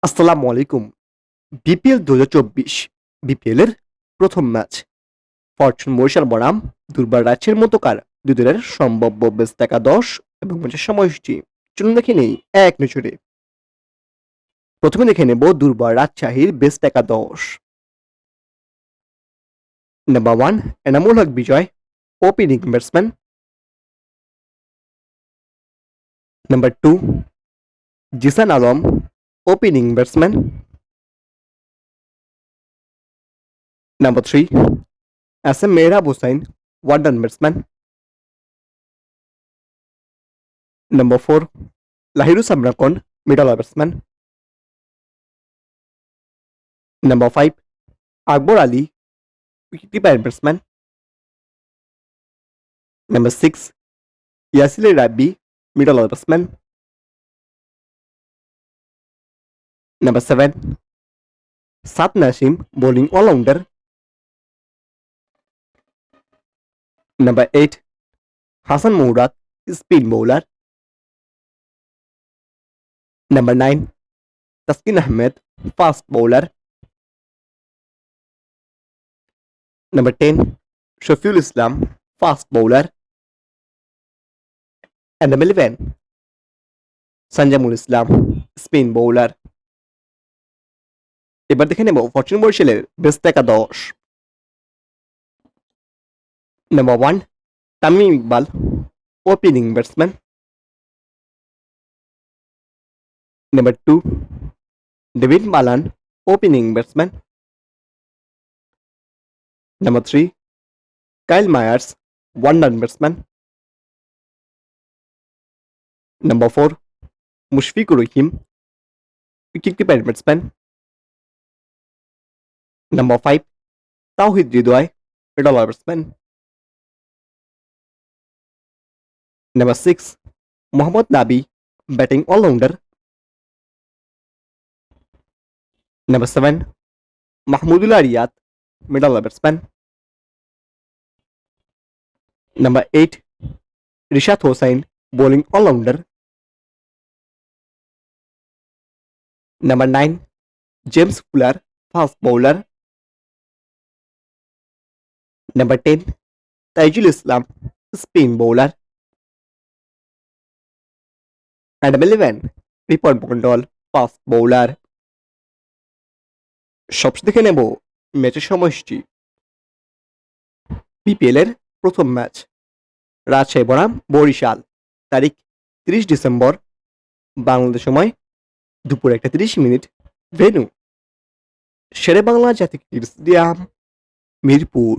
আসসালামু আলাইকুম। বিপিএল ২০২৪ বিপিএলের প্রথম ম্যাচ। ফরচুন বরিশাল বনাম দুর্বার রাজশাহীর মতোকার দুই দলের সম্ভাব্য বেস্ট একাদশ এবং ম্যাচের সময়সূচি। চলুন দেখে নেই এক নজরে। প্রথমে দেখে নেব দুর্বার রাজশাহীর বেস্ট একাদশ। Number 1 Enamul Haque Bijoy, opening batsman. Number 2 Zishan Alam, opening batsman. Number 3 S M Mehrab Hossain, one down batsman. Number 4 Lahiru Samarakoon, middle batsman. Number 5 Akbar Ali, wicketkeeper batsman. Number 6 Yasir Rabbi, middle batsman. Number 7 Saad Nasim, bowling allrounder. Number 8 Hasan Murad, spin bowler. Number 9 Taskin Ahmed, fast bowler. Number 10 Shafiul Islam, fast bowler. Number 11 Sanjamul ইসলাম, spin bowler. এবার দেখে নেব fortune বরিশালের best একাদশ। Number 1 Tamim Iqbal, opening batsman. Number 2 David Malan, opening batsman. Number 3 Kyle Mayers, one down batsman. Number 4 Mushfiqur Rahim, wicketkeeper batsman. Number 5 Towhid Hridoy, middle batsman. Number 6 Mohammad Nabi, batting allrounder. Number 7 Mahmudullah Riyad, middle batsman. Number 8 Rishad Hossain, bowling allrounder. Number 9 James Fuller, fast bowler. Number 10 Taijul Islam, spin bowler. Number 11 Ripon Mondal, fast bowler. সবশেষে দেখে নেব ম্যাচের সময়সূচি। BPL এর প্রথম match Rajshahi বনাম বরিশাল, তারিখ 30 December, Bangladesh সময় দুপুর 1:30। ভেন্যু শেরে বাংলা জাতীয় ক্রিকেট স্টেডিয়াম, মিরপুর।